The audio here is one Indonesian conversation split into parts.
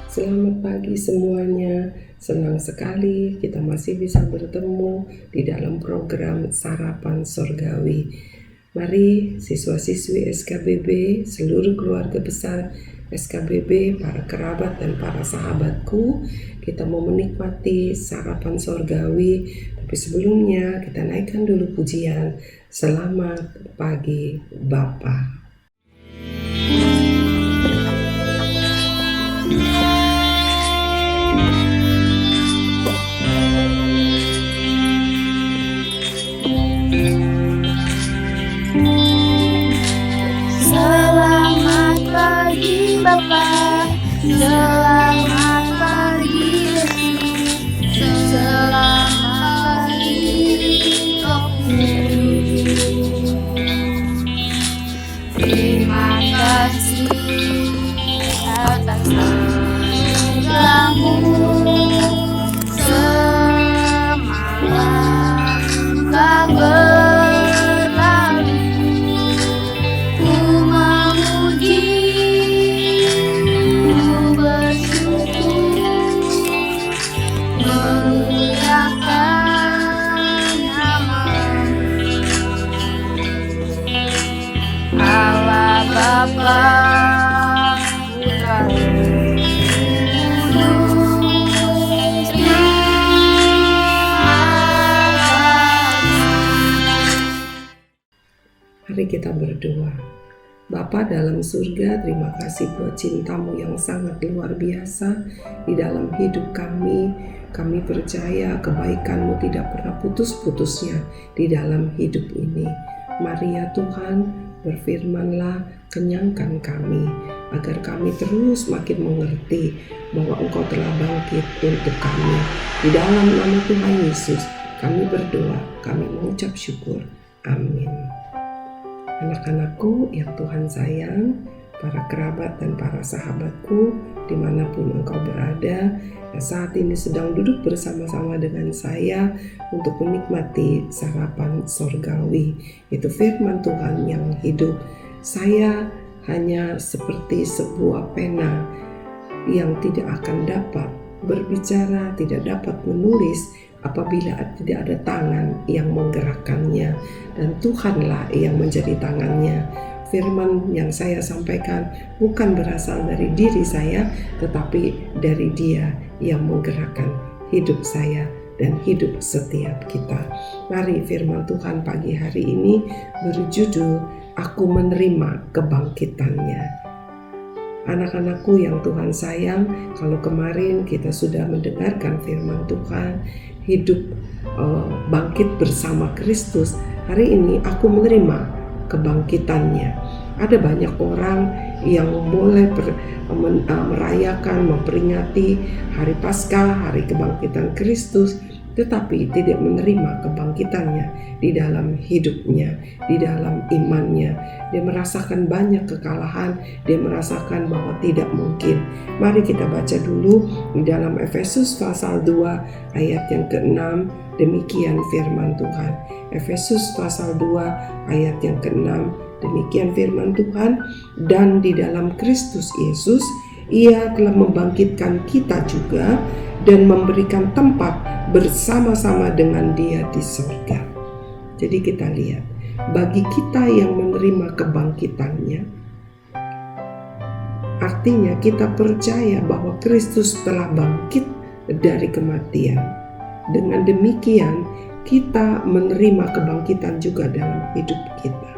Selamat pagi semuanya, senang sekali kita masih bisa bertemu di dalam program Sarapan Sorgawi. Mari siswa-siswi SKBB, seluruh keluarga besar SKBB, para kerabat dan para sahabatku, kita mau menikmati Sarapan Sorgawi. Tapi sebelumnya kita naikkan dulu pujian. Selamat pagi Bapa. Selamat pagi Bapak, selamat pagi Yesus, selamat pagi Roh Kudus. Terima kasih atas anugerah-Mu semalam telah berlalu. Ku memuji, ku bersyukur, memuliakan nama-Mu. Allah Bapa, Putra, Roh Kudus, terima kasih. Mari kita berdoa. Bapa dalam surga, terima kasih buat cinta-Mu yang sangat luar biasa di dalam hidup kami. Kami percaya kebaikan-Mu tidak pernah putus-putusnya di dalam hidup ini. Mari ya Tuhan, berfirman-Lah, kenyangkan kami, agar kami terus makin mengerti bahwa Engkau telah bangkit untuk kami. Di dalam nama Tuhan Yesus, kami berdoa, kami mengucap syukur. Amin. Anak-anakku yang Tuhan sayang, para kerabat dan para sahabatku, dimanapun engkau berada, yang saat ini sedang duduk bersama-sama dengan saya untuk menikmati sarapan sorgawi, itu firman Tuhan yang hidup. Saya hanya seperti sebuah pena yang tidak akan dapat berbicara, tidak dapat menulis apabila tidak ada tangan yang menggerakkannya, dan Tuhanlah yang menjadi tangannya. Firman yang saya sampaikan bukan berasal dari diri saya, tetapi dari Dia yang menggerakkan hidup saya dan hidup setiap kita. Mari firman Tuhan pagi hari ini berjudul Aku Menerima Kebangkitannya. Anak-anakku yang Tuhan sayang, kalau kemarin kita sudah mendengarkan firman Tuhan, hidup bangkit bersama Kristus, hari ini aku menerima kebangkitannya. Ada banyak orang yang boleh merayakan, memperingati hari Paskah, hari kebangkitan Kristus, tetapi tidak menerima kebangkitannya di dalam hidupnya, di dalam imannya. Dia merasakan banyak kekalahan, dia merasakan bahwa tidak mungkin. Mari kita baca dulu di dalam Efesus pasal 2 ayat yang ke-6, demikian firman Tuhan. Efesus pasal 2 ayat yang ke-6, demikian firman Tuhan. Dan di dalam Kristus Yesus, Ia telah membangkitkan kita juga dan memberikan tempat bersama-sama dengan Dia di surga. Jadi kita lihat, bagi kita yang menerima kebangkitannya, artinya kita percaya bahwa Kristus telah bangkit dari kematian. Dengan demikian, kita menerima kebangkitan juga dalam hidup kita.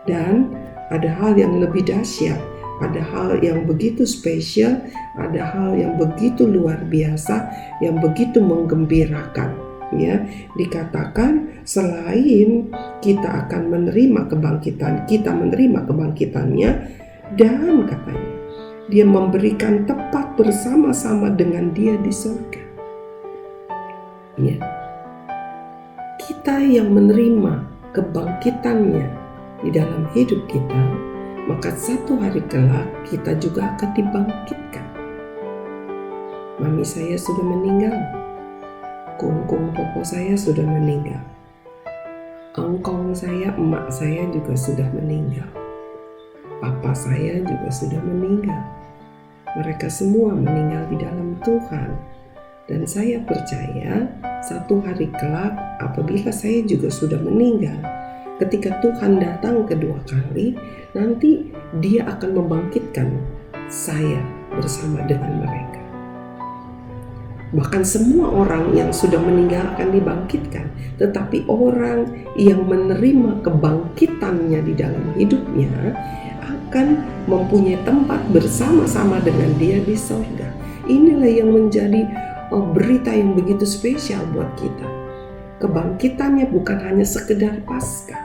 Dan ada hal yang lebih dahsyat, ada hal yang begitu spesial, ada hal yang begitu luar biasa, yang begitu menggembirakan. Ya, dikatakan selain kita akan menerima kebangkitan, kita menerima kebangkitannya, dan katanya Dia memberikan tempat bersama-sama dengan Dia di surga. Ya, kita yang menerima kebangkitannya di dalam hidup kita, maka satu hari kelak kita juga akan dibangkitkan. Mami saya sudah meninggal, kungkung popo saya sudah meninggal, engkong saya, emak saya juga sudah meninggal, papa saya juga sudah meninggal. Mereka semua meninggal di dalam Tuhan. Dan saya percaya satu hari kelak apabila saya juga sudah meninggal, ketika Tuhan datang kedua kali, nanti Dia akan membangkitkan saya bersama dengan mereka. Bahkan semua orang yang sudah meninggal akan dibangkitkan, tetapi orang yang menerima kebangkitannya di dalam hidupnya akan mempunyai tempat bersama-sama dengan Dia di sorga. Inilah yang menjadi berita yang begitu spesial buat kita. Kebangkitannya bukan hanya sekedar Paskah.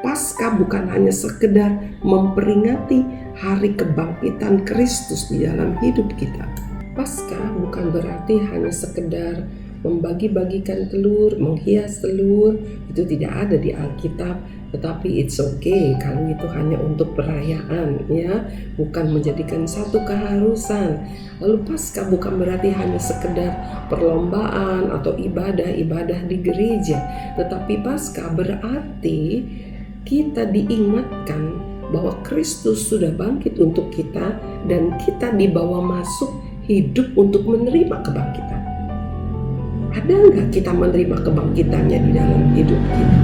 Paskah bukan hanya sekedar memperingati hari kebangkitan Kristus di dalam hidup kita. Paskah bukan berarti hanya sekedar membagi-bagikan telur, menghias telur, itu tidak ada di Alkitab, tetapi it's okay kalau itu hanya untuk perayaan, ya, bukan menjadikan satu keharusan. Lalu Paskah bukan berarti hanya sekedar perlombaan atau ibadah di gereja, tetapi Paskah berarti kita diingatkan bahwa Kristus sudah bangkit untuk kita dan kita dibawa masuk hidup untuk menerima kebangkitan. Ada nggak kita menerima kebangkitannya di dalam hidup kita?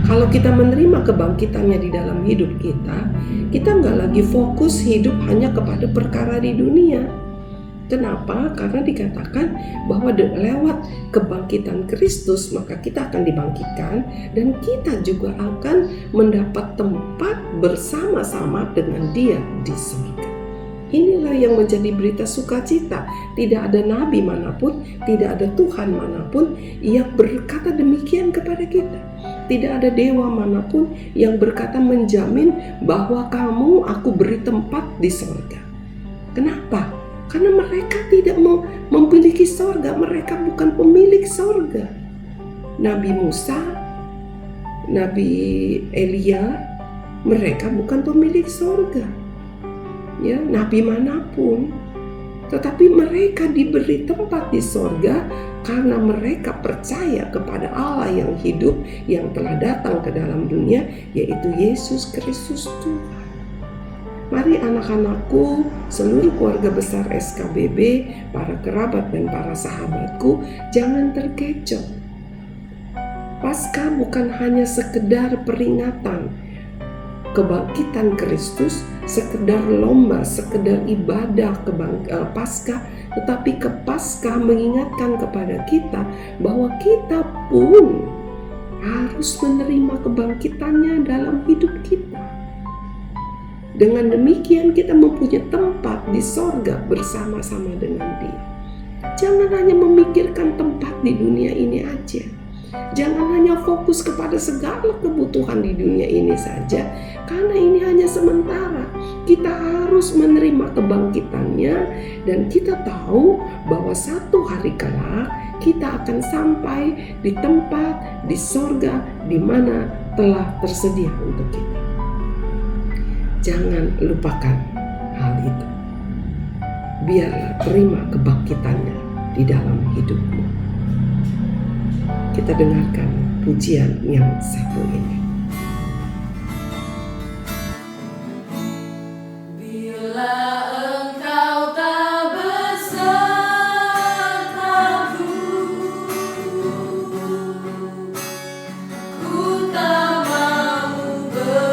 Kalau kita menerima kebangkitannya di dalam hidup kita nggak lagi fokus hidup hanya kepada perkara di dunia. Kenapa? Karena dikatakan bahwa lewat kebangkitan Kristus maka kita akan dibangkitkan dan kita juga akan mendapat tempat bersama-sama dengan Dia di surga. Inilah yang menjadi berita sukacita. Tidak ada nabi manapun, tidak ada Tuhan manapun yang berkata demikian kepada kita. Tidak ada dewa manapun yang berkata menjamin bahwa aku beri tempat di sorga. Kenapa? Karena mereka tidak memiliki sorga. Mereka bukan pemilik sorga. Nabi Musa, Nabi Elia, mereka bukan pemilik sorga. Ya, nabi manapun, tetapi mereka diberi tempat di sorga karena mereka percaya kepada Allah yang hidup, yang telah datang ke dalam dunia, yaitu Yesus Kristus Tuhan. Mari anak-anakku, seluruh keluarga besar SKBB, para kerabat dan para sahabatku, jangan terkecoh. Paskah bukan hanya sekedar peringatan kebangkitan Kristus, sekedar lomba, sekedar ibadah Paskah, tetapi Paskah mengingatkan kepada kita bahwa kita pun harus menerima kebangkitannya dalam hidup kita. Dengan demikian kita mempunyai tempat di sorga bersama-sama dengan Dia. Jangan hanya memikirkan tempat di dunia ini aja. Jangan hanya fokus kepada segala kebutuhan di dunia ini saja, karena ini hanya sementara. Kita harus menerima kebangkitannya dan kita tahu bahwa satu hari kelak kita akan sampai di tempat di sorga di mana telah tersedia untuk kita. Jangan lupakan hal itu. Biarlah terima kebangkitannya di dalam hidupmu. Kita dengarkan pujian yang satu ini. Bila engkau tak besertaku, ku tak mau berjalan.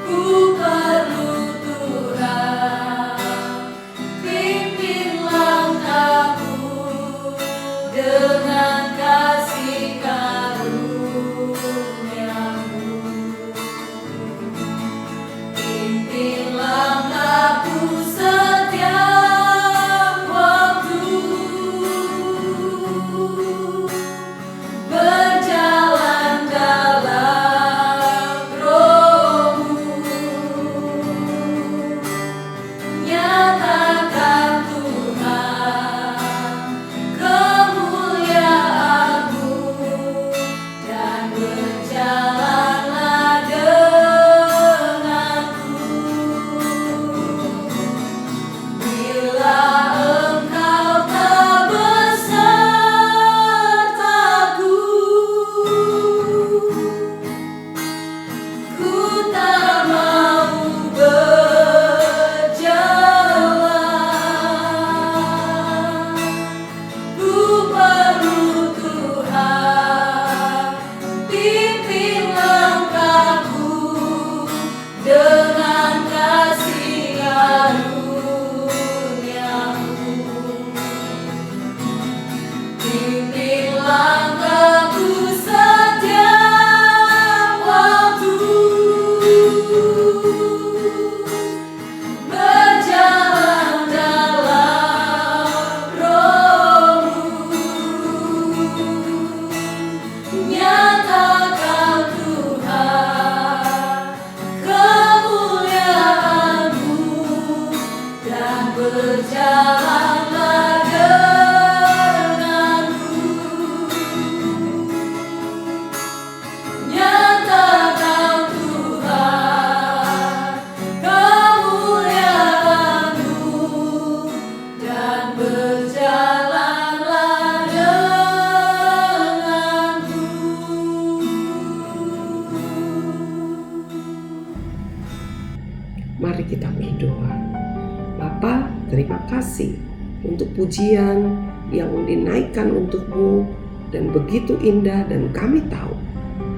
Ku perlu Tuhan, pimpin langkahku. kasih untuk pujian yang dinaikkan untuk-Mu dan begitu indah, dan kami tahu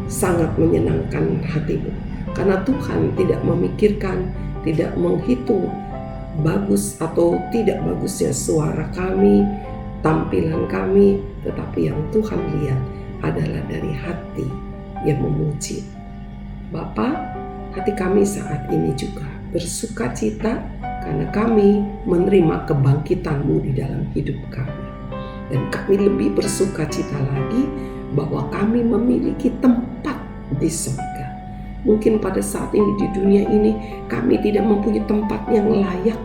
sangat menyenangkan hati-Mu. Karena Tuhan tidak memikirkan, tidak menghitung bagus atau tidak bagusnya suara kami, tampilan kami, tetapi yang Tuhan lihat adalah dari hati yang memuji. Bapa, hati kami saat ini juga bersuka cita karena kami menerima kebangkitan-Mu di dalam hidup kami. Dan kami lebih bersuka cita lagi bahwa kami memiliki tempat di surga. Mungkin pada saat ini di dunia ini kami tidak mempunyai tempat yang layak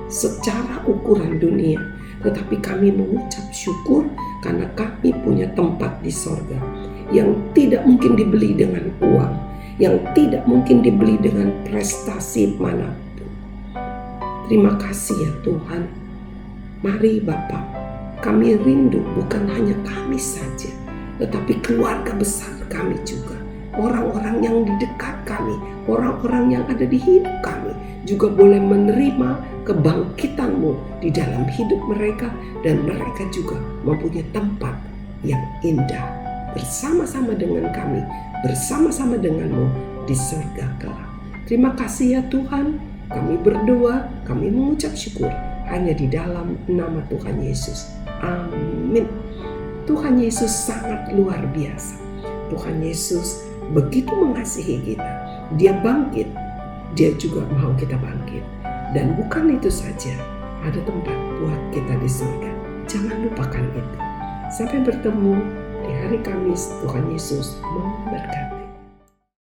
secara ukuran dunia, tetapi kami mengucap syukur karena kami punya tempat di surga yang tidak mungkin dibeli dengan uang, yang tidak mungkin dibeli dengan prestasi manapun. Terima kasih ya Tuhan. Mari Bapa, kami rindu bukan hanya kami saja, tetapi keluarga besar kami juga. Orang-orang yang di dekat kami, orang-orang yang ada di hidup kami juga boleh menerima kebangkitan-Mu di dalam hidup mereka, dan mereka juga mempunyai tempat yang indah bersama-sama dengan kami, bersama-sama dengan-Mu di surga kelak. Terima kasih ya Tuhan. Kami berdoa, kami mengucap syukur hanya di dalam nama Tuhan Yesus. Amin. Tuhan Yesus sangat luar biasa. Tuhan Yesus begitu mengasihi kita. Dia bangkit, Dia juga mau kita bangkit. Dan bukan itu saja, ada tempat buat kita di surga. Jangan lupakan itu. Sampai bertemu di hari Kamis. Tuhan Yesus memberkati.